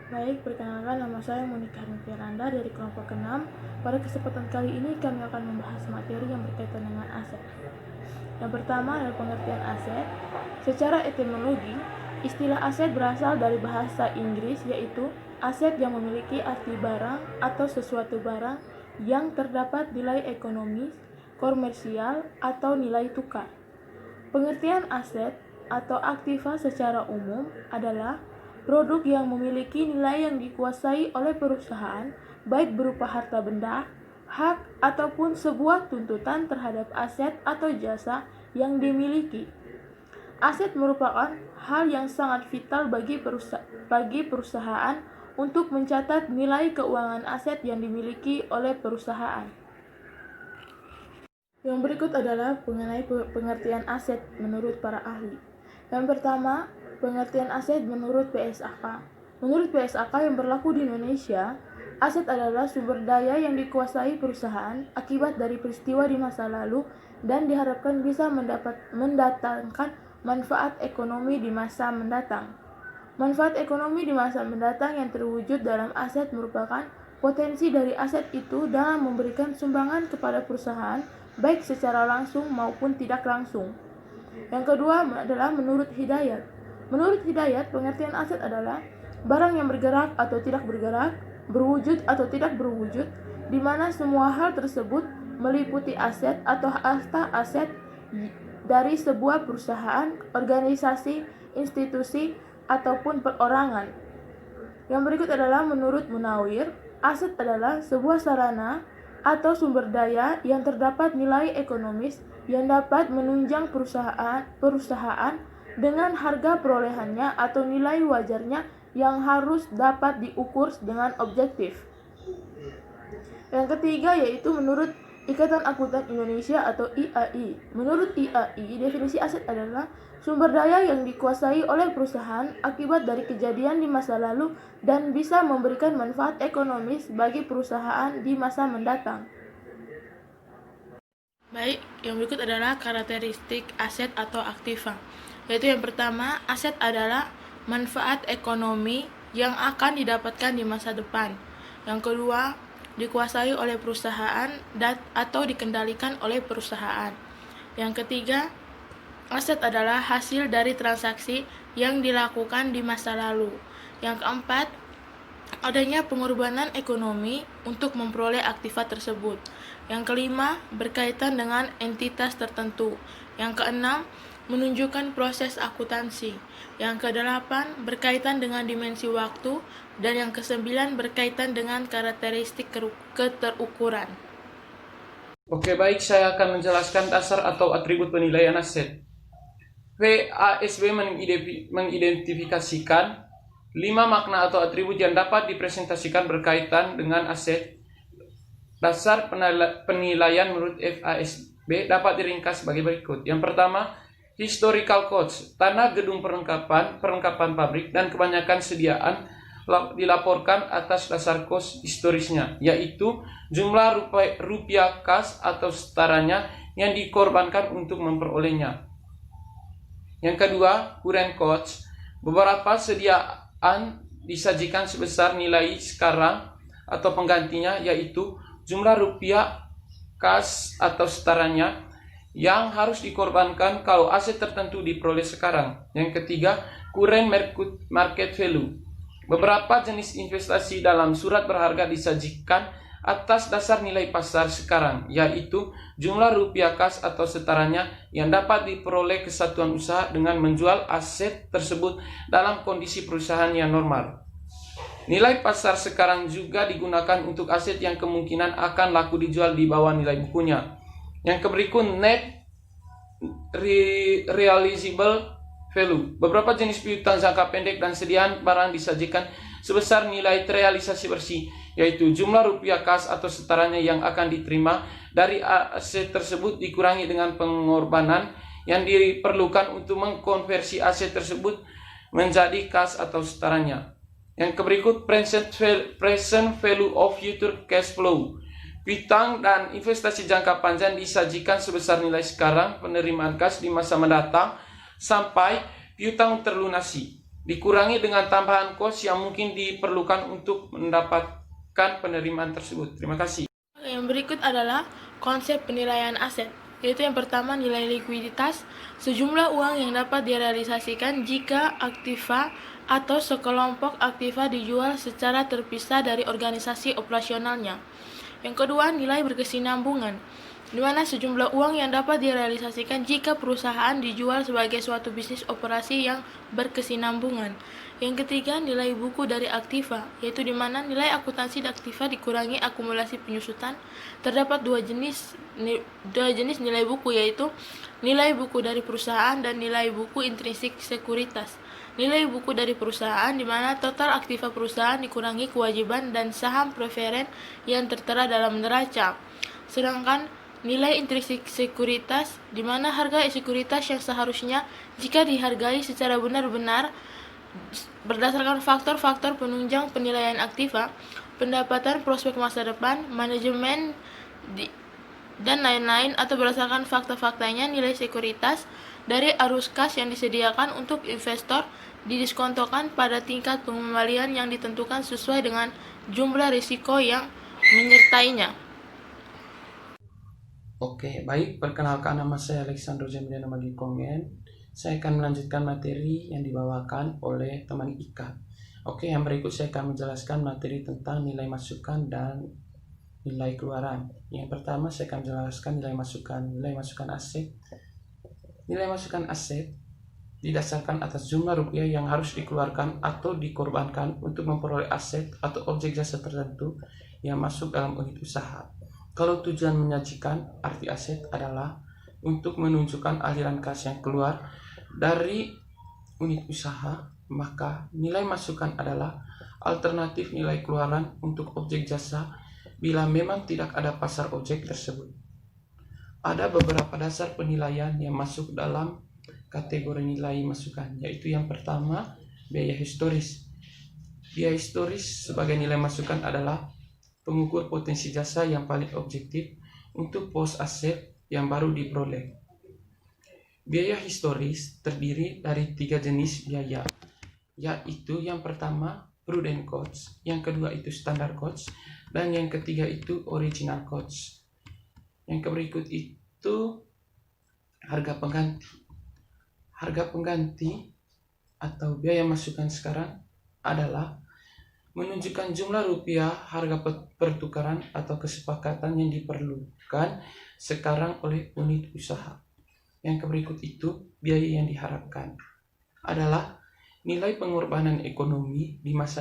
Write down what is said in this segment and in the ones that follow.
Baik, perkenalkan nama saya Monika Firanda dari kelompok ke-6. Pada kesempatan kali ini kami akan membahas materi yang berkaitan dengan aset. Yang pertama adalah pengertian aset. Secara etimologi, istilah aset berasal dari bahasa Inggris yaitu aset yang memiliki arti barang atau sesuatu barang yang terdapat nilai ekonomis, komersial, atau nilai tukar. Pengertian aset atau aktiva secara umum adalah produk yang memiliki nilai yang dikuasai oleh perusahaan, baik berupa harta benda, hak, ataupun sebuah tuntutan terhadap aset atau jasa yang dimiliki. Aset merupakan hal yang sangat vital bagi perusahaan untuk mencatat nilai keuangan aset yang dimiliki oleh perusahaan. Yang berikut adalah mengenai pengertian aset menurut para ahli. Yang pertama, pengertian aset menurut PSAK. Menurut PSAK yang berlaku di Indonesia, aset adalah sumber daya yang dikuasai perusahaan akibat dari peristiwa di masa lalu dan diharapkan bisa mendatangkan manfaat ekonomi di masa mendatang. Manfaat ekonomi di masa mendatang yang terwujud dalam aset merupakan potensi dari aset itu dalam memberikan sumbangan kepada perusahaan, baik secara langsung maupun tidak langsung. Yang kedua adalah menurut Hidayat. Menurut Hidayat, pengertian aset adalah barang yang bergerak atau tidak bergerak, berwujud atau tidak berwujud, di mana semua hal tersebut meliputi aset atau harta aset dari sebuah perusahaan, organisasi, institusi, ataupun perorangan. Yang berikut adalah menurut Munawir, aset adalah sebuah sarana atau sumber daya yang terdapat nilai ekonomis yang dapat menunjang perusahaan dengan harga perolehannya atau nilai wajarnya yang harus dapat diukur dengan objektif. Yang ketiga yaitu menurut Ikatan Akuntan Indonesia atau IAI. Menurut IAI, definisi aset adalah sumber daya yang dikuasai oleh perusahaan akibat dari kejadian di masa lalu dan bisa memberikan manfaat ekonomis bagi perusahaan di masa mendatang. Baik, yang berikut adalah karakteristik aset atau aktiva. Yaitu yang pertama, aset adalah manfaat ekonomi yang akan didapatkan di masa depan. Yang kedua, dikuasai oleh perusahaan atau dikendalikan oleh perusahaan. Yang ketiga, aset adalah hasil dari transaksi yang dilakukan di masa lalu. Yang keempat, adanya pengorbanan ekonomi untuk memperoleh aktiva tersebut. Yang kelima, berkaitan dengan entitas tertentu. Yang keenam, menunjukkan proses akuntansi. Yang kedelapan, berkaitan dengan dimensi waktu. Dan yang kesembilan, berkaitan dengan karakteristik keterukuran. Oke, baik, saya akan menjelaskan dasar atau atribut penilaian aset. PASB mengidentifikasikan 5 makna atau atribut yang dapat dipresentasikan berkaitan dengan aset. Dasar penilaian menurut FASB dapat diringkas sebagai berikut. Yang pertama, historical cost, tanah, gedung perlengkapan pabrik, dan kebanyakan sediaan dilaporkan atas dasar kos historisnya, yaitu jumlah rupiah kas atau setaranya yang dikorbankan untuk memperolehnya. Yang kedua, current cost, beberapa sediaan disajikan sebesar nilai sekarang atau penggantinya, yaitu jumlah rupiah kas atau setaranya yang harus dikorbankan kalau aset tertentu diperoleh sekarang. Yang ketiga, current market value, beberapa jenis investasi dalam surat berharga disajikan atas dasar nilai pasar sekarang, yaitu jumlah rupiah kas atau setaranya yang dapat diperoleh kesatuan usaha dengan menjual aset tersebut dalam kondisi perusahaan yang normal. Nilai pasar sekarang juga digunakan untuk aset yang kemungkinan akan laku dijual di bawah nilai bukunya. Yang berikut, net realizable value, beberapa jenis piutang jangka pendek dan sediaan barang disajikan sebesar nilai terrealisasi bersih, yaitu jumlah rupiah kas atau setaranya yang akan diterima dari aset tersebut dikurangi dengan pengorbanan yang diperlukan untuk mengkonversi aset tersebut menjadi kas atau setaranya. Yang berikut, present value of future cash flow, piutang dan investasi jangka panjang disajikan sebesar nilai sekarang penerimaan kas di masa mendatang sampai piutang terlunasi. dikurangi dengan tambahan kos yang mungkin diperlukan untuk mendapatkan penerimaan tersebut. Terima kasih. Yang berikut adalah konsep penilaian aset, yaitu yang pertama nilai likuiditas, sejumlah uang yang dapat direalisasikan jika aktiva atau sekelompok aktiva dijual secara terpisah dari organisasi operasionalnya. Yang kedua, nilai berkesinambungan, di mana sejumlah uang yang dapat direalisasikan jika perusahaan dijual sebagai suatu bisnis operasi yang berkesinambungan. Yang ketiga, nilai buku dari aktiva, yaitu di mana nilai akuntansi aktiva dikurangi akumulasi penyusutan. Terdapat dua jenis nilai buku, yaitu nilai buku dari perusahaan dan nilai buku intrinsik sekuritas. Nilai buku dari perusahaan di mana total aktiva perusahaan dikurangi kewajiban dan saham preferen yang tertera dalam neraca. Sedangkan nilai intrinsik sekuritas di mana harga sekuritas yang seharusnya jika dihargai secara benar-benar berdasarkan faktor-faktor penunjang penilaian aktiva, pendapatan, prospek masa depan, manajemen, dan lain-lain, atau berdasarkan fakta-faktanya nilai sekuritas dari arus kas yang disediakan untuk investor didiskontokan pada tingkat pengembalian yang ditentukan sesuai dengan jumlah risiko yang menyertainya. Oke, baik. Perkenalkan, nama saya Alexandro Jemiliano Magikongen. Saya akan melanjutkan materi yang dibawakan oleh teman Ika. Oke, yang berikut saya akan menjelaskan materi tentang nilai masukan dan nilai keluaran. Yang pertama saya akan menjelaskan nilai masukan. Nilai masukan aset. Nilai masukan aset didasarkan atas jumlah rupiah yang harus dikeluarkan atau dikorbankan untuk memperoleh aset atau objek jasa tertentu yang masuk dalam unit usaha. Kalau tujuan menyajikan, arti aset adalah untuk menunjukkan aliran kas yang keluar dari unit usaha, maka nilai masukan adalah alternatif nilai keluaran untuk objek jasa bila memang tidak ada pasar objek tersebut. Ada beberapa dasar penilaian yang masuk dalam kategori nilai masukan, yaitu yang pertama, biaya historis. Biaya historis sebagai nilai masukan adalah pengukur potensi jasa yang paling objektif untuk pos aset yang baru diperoleh. Biaya historis terdiri dari 3 jenis biaya, yaitu yang pertama prudent cost, yang kedua itu standard cost, dan yang ketiga itu original cost. Yang berikut itu harga pengganti. Harga pengganti atau biaya masukan sekarang adalah menunjukkan jumlah rupiah harga pertukaran atau kesepakatan yang diperlukan sekarang oleh unit usaha. Yang berikut itu biaya yang diharapkan adalah nilai pengorbanan ekonomi di masa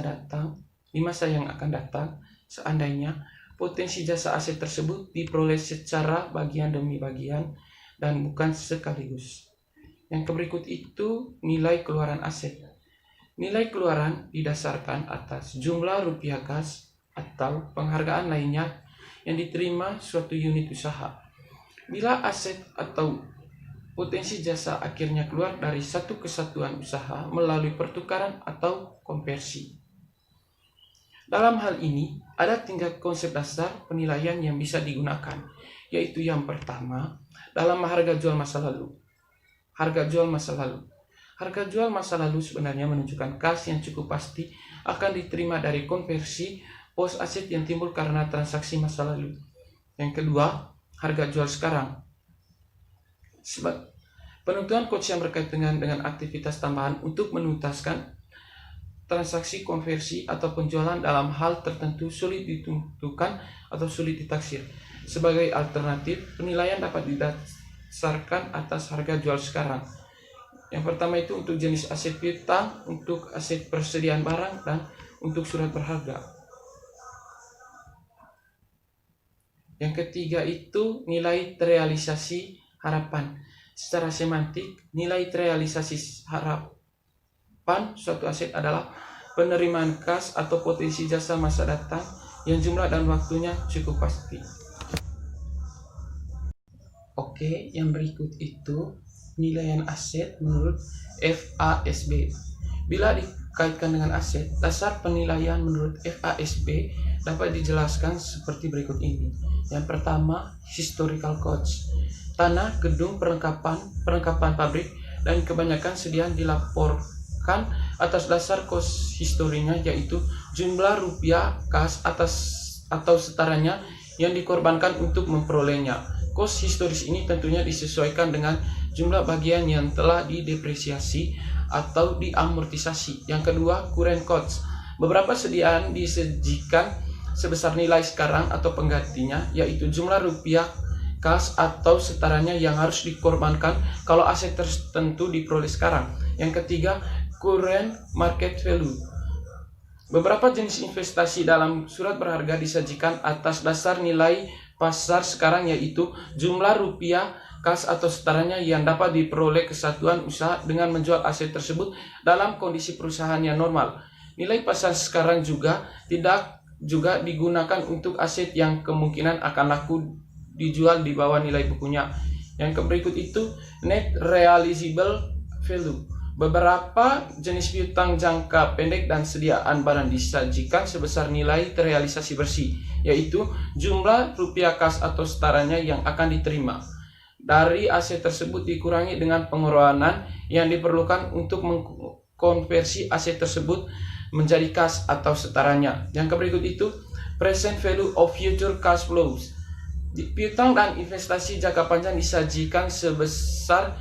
yang akan datang seandainya potensi jasa aset tersebut diperoleh secara bagian demi bagian dan bukan sekaligus. Yang berikut itu nilai keluaran aset. Nilai keluaran didasarkan atas jumlah rupiah kas atau penghargaan lainnya yang diterima suatu unit usaha. Bila aset atau potensi jasa akhirnya keluar dari satu kesatuan usaha melalui pertukaran atau konversi. Dalam hal ini, ada 3 konsep dasar penilaian yang bisa digunakan, yaitu yang pertama, dalam harga jual masa lalu. Harga jual masa lalu. Harga jual masa lalu sebenarnya menunjukkan kas yang cukup pasti akan diterima dari konversi pos aset yang timbul karena transaksi masa lalu. Yang kedua, harga jual sekarang. Penentuan cost yang berkaitan dengan aktivitas tambahan untuk menuntaskan transaksi konversi atau penjualan dalam hal tertentu sulit ditentukan atau sulit ditaksir. Sebagai alternatif, penilaian dapat didasarkan atas harga jual sekarang. Yang pertama itu untuk jenis aset piutang, untuk aset persediaan barang, dan untuk surat berharga. Yang ketiga itu nilai terrealisasi harapan. Secara semantik, nilai terrealisasi harapan suatu aset adalah penerimaan kas atau potensi jasa masa datang yang jumlah dan waktunya cukup pasti. Oke, yang berikut itu penilaian aset menurut FASB. Bila dikaitkan dengan aset, dasar penilaian menurut FASB dapat dijelaskan seperti berikut ini. Yang pertama, historical cost. Tanah, gedung, perlengkapan pabrik, dan kebanyakan sediaan dilaporkan atas dasar kos historinya, yaitu jumlah rupiah kas atau setaranya yang dikorbankan untuk memperolehnya. Kos historis ini tentunya disesuaikan dengan jumlah bagian yang telah didepresiasi atau diamortisasi. Yang kedua, current cost. Beberapa sediaan disajikan sebesar nilai sekarang atau penggantinya, yaitu jumlah rupiah kas atau setaranya yang harus dikorbankan kalau aset tertentu diperoleh sekarang. Yang ketiga, current market value. Beberapa jenis investasi dalam surat berharga disajikan atas dasar nilai pasar sekarang, yaitu jumlah rupiah kas atau setaranya yang dapat diperoleh kesatuan usaha dengan menjual aset tersebut dalam kondisi perusahaan yang normal. Nilai pasar sekarang tidak digunakan untuk aset yang kemungkinan akan laku dijual di bawah nilai bukunya. Yang berikut itu net realizable value. Beberapa jenis piutang jangka pendek dan sediaan barang disajikan sebesar nilai terrealisasi bersih, yaitu jumlah rupiah kas atau setaranya yang akan diterima dari aset tersebut dikurangi dengan pengeluaran yang diperlukan untuk mengkonversi aset tersebut menjadi kas atau setaranya. Yang berikut itu present value of future cash flows. Piutang dan investasi jangka panjang disajikan sebesar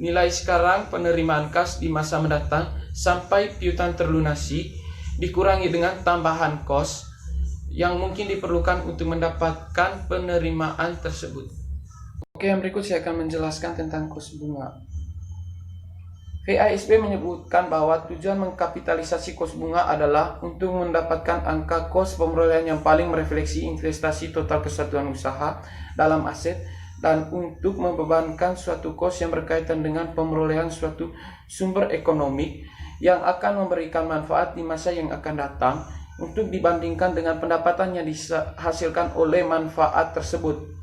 nilai sekarang penerimaan kas di masa mendatang sampai piutang terlunasi, dikurangi dengan tambahan kos yang mungkin diperlukan untuk mendapatkan penerimaan tersebut. Oke, yang berikut saya akan menjelaskan tentang kos bunga. VASB menyebutkan bahwa tujuan mengkapitalisasi kos bunga adalah untuk mendapatkan angka kos pemerolehan yang paling merefleksi investasi total kesatuan usaha dalam aset dan untuk membebankan suatu kos yang berkaitan dengan pemerolehan suatu sumber ekonomi yang akan memberikan manfaat di masa yang akan datang untuk dibandingkan dengan pendapatan yang dihasilkan oleh manfaat tersebut.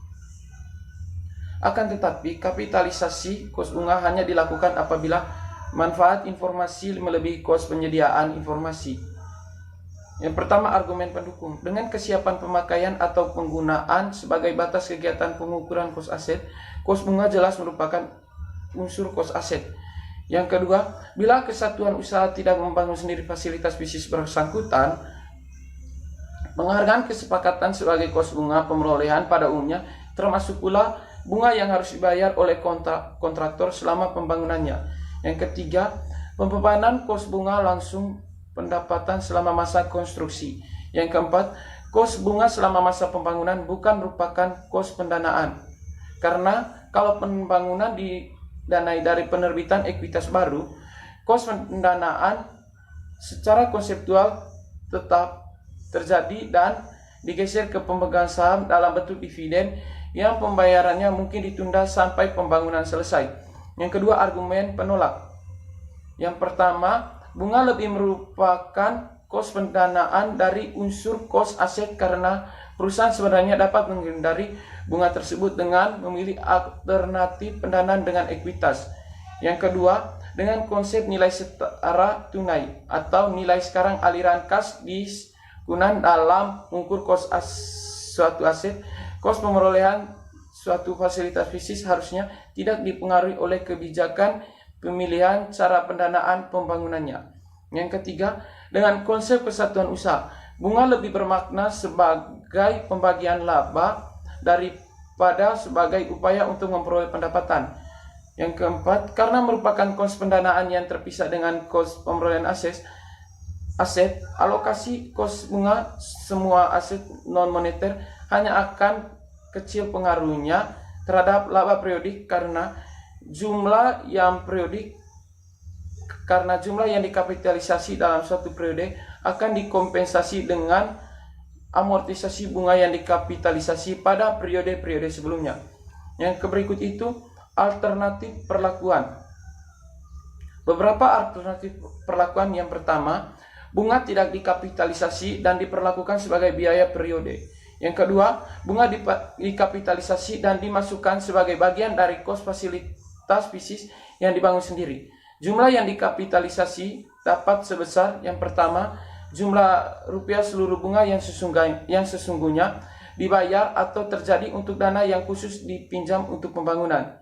Akan tetapi, kapitalisasi kos bunga hanya dilakukan apabila manfaat informasi melebihi kos penyediaan informasi. Yang pertama, argumen pendukung. Dengan kesiapan pemakaian atau penggunaan sebagai batas kegiatan pengukuran kos aset, kos bunga jelas merupakan unsur kos aset. Yang kedua, bila kesatuan usaha tidak membangun sendiri fasilitas bisnis bersangkutan, penghargaan kesepakatan sebagai kos bunga pemerolehan pada umumnya termasuk pula bunga yang harus dibayar oleh kontraktor selama pembangunannya. Yang ketiga, pembebanan kos bunga langsung pendapatan selama masa konstruksi. Yang keempat, kos bunga selama masa pembangunan bukan merupakan kos pendanaan. Karena kalau pembangunan didanai dari penerbitan ekuitas baru, kos pendanaan secara konseptual tetap terjadi dan digeser ke pemegang saham dalam bentuk dividen yang pembayarannya mungkin ditunda sampai pembangunan selesai. Yang kedua, argumen penolak. Yang pertama, bunga lebih merupakan kos pendanaan dari unsur kos aset karena perusahaan sebenarnya dapat menghindari bunga tersebut dengan memilih alternatif pendanaan dengan ekuitas. Yang kedua, dengan konsep nilai setara tunai atau nilai sekarang aliran kas digunakan dalam mengukur kos suatu aset, kos pemerolehan suatu fasilitas bisnis harusnya tidak dipengaruhi oleh kebijakan pemilihan cara pendanaan pembangunannya. Yang ketiga, dengan konsep kesatuan usaha, bunga lebih bermakna sebagai pembagian laba daripada sebagai upaya untuk memperoleh pendapatan. Yang keempat, karena merupakan kos pendanaan yang terpisah dengan kos pemerolehan aset, alokasi kos bunga semua aset non-moneter hanya akan kecil pengaruhnya terhadap laba periodik karena jumlah yang dikapitalisasi dalam suatu periode akan dikompensasi dengan amortisasi bunga yang dikapitalisasi pada periode-periode sebelumnya. Yang berikut itu alternatif perlakuan. Beberapa alternatif perlakuan. Yang pertama, bunga tidak dikapitalisasi dan diperlakukan sebagai biaya periode. Yang kedua, bunga dikapitalisasi dan dimasukkan sebagai bagian dari kos fasilitas bisnis yang dibangun sendiri. Jumlah yang dikapitalisasi dapat sebesar, yang pertama, jumlah rupiah seluruh bunga yang sesungguhnya dibayar atau terjadi untuk dana yang khusus dipinjam untuk pembangunan.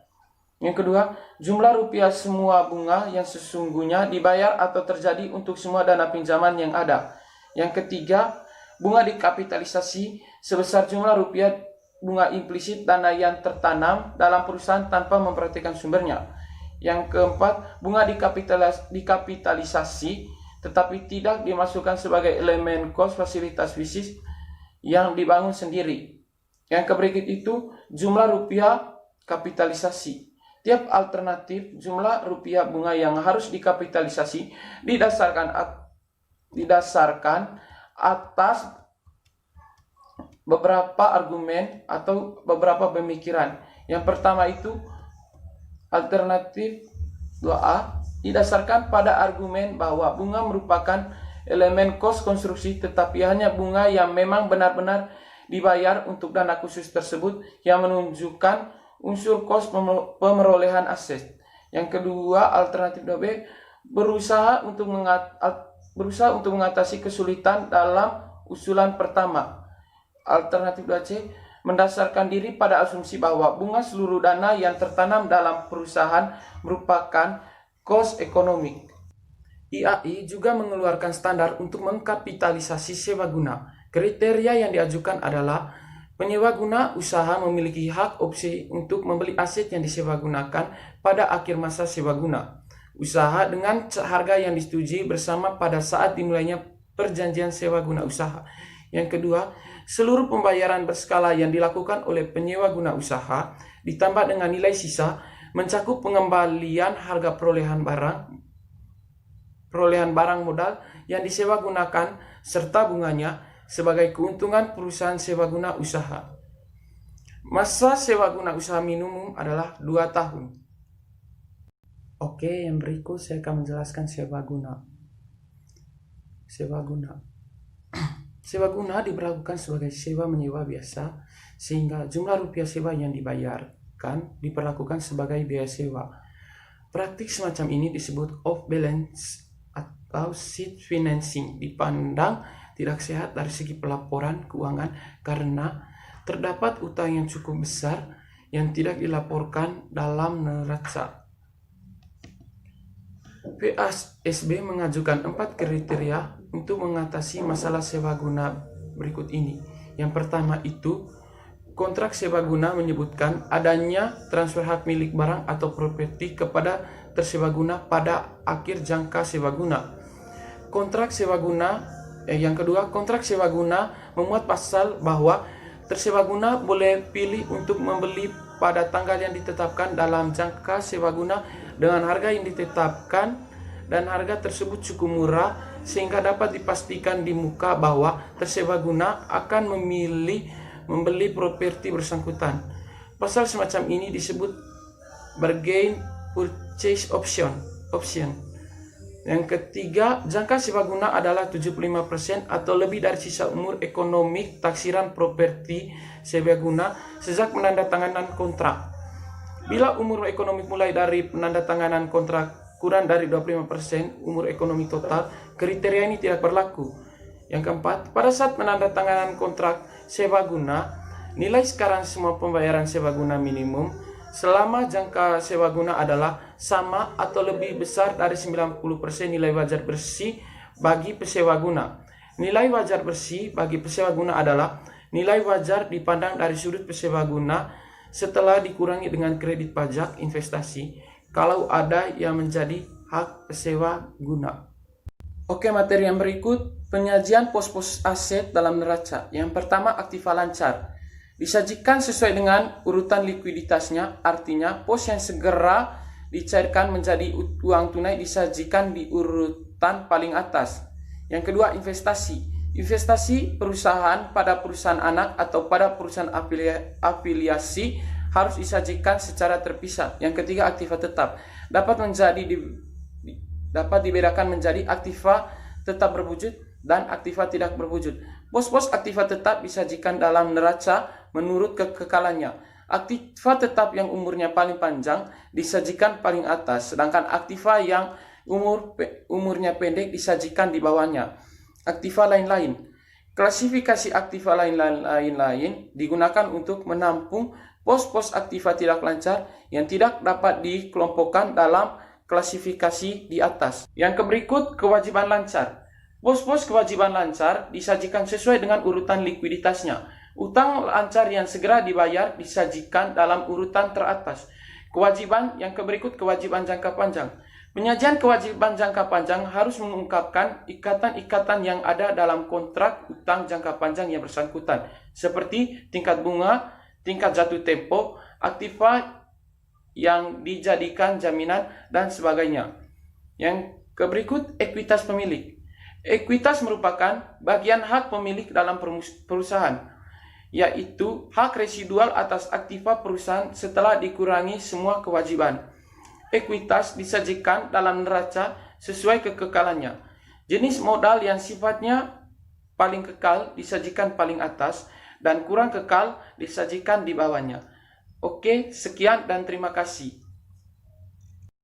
Yang kedua, jumlah rupiah semua bunga yang sesungguhnya dibayar atau terjadi untuk semua dana pinjaman yang ada. Yang ketiga, bunga dikapitalisasi sebesar jumlah rupiah bunga implisit dana yang tertanam dalam perusahaan tanpa memperhatikan sumbernya. Yang keempat, bunga dikapitalisasi tetapi tidak dimasukkan sebagai elemen kos fasilitas bisnis yang dibangun sendiri. Yang keberikut itu jumlah rupiah kapitalisasi. Tiap alternatif jumlah rupiah bunga yang harus dikapitalisasi didasarkan atas beberapa argumen atau beberapa pemikiran. Yang pertama itu alternatif 2A didasarkan pada argumen bahwa bunga merupakan elemen kos konstruksi tetapi hanya bunga yang memang benar-benar dibayar untuk dana khusus tersebut yang menunjukkan unsur kos pemerolehan aset. Yang kedua, alternatif 2B berusaha untuk mengatasi kesulitan dalam usulan pertama. Alternatif 2C mendasarkan diri pada asumsi bahwa bunga seluruh dana yang tertanam dalam perusahaan merupakan kos ekonomi. IAI juga mengeluarkan standar untuk mengkapitalisasi sewa guna. Kriteria yang diajukan adalah penyewa guna usaha memiliki hak opsi untuk membeli aset yang disewa gunakan pada akhir masa sewa guna usaha dengan harga yang disetujui bersama pada saat dimulainya perjanjian sewa guna usaha. Yang kedua, seluruh pembayaran berskala yang dilakukan oleh penyewa guna usaha ditambah dengan nilai sisa mencakup pengembalian harga perolehan barang modal yang disewa gunakan serta bunganya sebagai keuntungan perusahaan sewa guna usaha. Masa sewa guna usaha minimum adalah 2 tahun. Oke, yang berikut saya akan menjelaskan sewa guna. Sewa guna. Sewa guna diberlakukan sebagai sewa menyewa biasa sehingga jumlah rupiah sewa yang dibayarkan diperlakukan sebagai biaya sewa. Praktik semacam ini disebut off balance atau sheet financing. Dipandang tidak sehat dari segi pelaporan keuangan karena terdapat utang yang cukup besar yang tidak dilaporkan dalam neraca. PASB mengajukan 4 kriteria untuk mengatasi masalah sewa guna berikut ini. Yang pertama itu, kontrak sewa guna menyebutkan adanya transfer hak milik barang atau properti kepada tersewa guna pada akhir jangka sewa guna. Yang kedua, kontrak sewa guna memuat pasal bahwa tersewa guna boleh pilih untuk membeli pada tanggal yang ditetapkan dalam jangka sewa guna dengan harga yang ditetapkan dan harga tersebut cukup murah sehingga dapat dipastikan di muka bahwa tersewa guna akan membeli properti bersangkutan. Pasal semacam ini disebut bargain purchase option. Yang ketiga, jangka sewa guna adalah 75% atau lebih dari sisa umur ekonomi taksiran properti sewa guna sejak penandatanganan kontrak. Bila umur ekonomi mulai dari penandatanganan kontrak kurang dari 25% umur ekonomi total, kriteria ini tidak berlaku. Yang keempat, pada saat penandatanganan kontrak sewa guna, nilai sekarang semua pembayaran sewa guna minimum selama jangka sewa guna adalah sama atau lebih besar dari 90% nilai wajar bersih bagi pesewa guna. Nilai wajar bersih bagi pesewa guna adalah nilai wajar dipandang dari sudut pesewa guna setelah dikurangi dengan kredit pajak investasi kalau ada yang menjadi hak pesewa guna. Oke, materi yang berikut penyajian pos-pos aset dalam neraca. Yang pertama, aktiva lancar. Disajikan sesuai dengan urutan likuiditasnya, artinya pos yang segera dicairkan menjadi uang tunai disajikan di urutan paling atas. Yang kedua, investasi. Investasi perusahaan pada perusahaan anak atau pada perusahaan afiliasi harus disajikan secara terpisah. Yang ketiga, aktiva tetap. Dapat dibedakan menjadi aktiva tetap berwujud dan aktiva tidak berwujud. Pos-pos aktiva tetap disajikan dalam neraca menurut kekekalannya. Aktiva tetap yang umurnya paling panjang disajikan paling atas, sedangkan aktiva yang umurnya pendek disajikan di bawahnya. Aktiva lain-lain. Klasifikasi aktiva lain digunakan untuk menampung pos-pos aktiva tidak lancar yang tidak dapat dikelompokkan dalam klasifikasi di atas. Yang berikut kewajiban lancar. Pos-pos kewajiban lancar disajikan sesuai dengan urutan likuiditasnya. Utang lancar yang segera dibayar disajikan dalam urutan teratas. Kewajiban yang berikut kewajiban jangka panjang. Penyajian kewajiban jangka panjang harus mengungkapkan ikatan-ikatan yang ada dalam kontrak utang jangka panjang yang bersangkutan, seperti tingkat bunga, tingkat jatuh tempo, aktiva yang dijadikan jaminan, dan sebagainya. Yang berikut ekuitas pemilik. Ekuitas merupakan bagian hak pemilik dalam perusahaan, yaitu hak residual atas aktiva perusahaan setelah dikurangi semua kewajiban. Ekuitas disajikan dalam neraca sesuai kekekalannya. Jenis modal yang sifatnya paling kekal disajikan paling atas, dan kurang kekal disajikan di bawahnya. Oke, sekian dan terima kasih.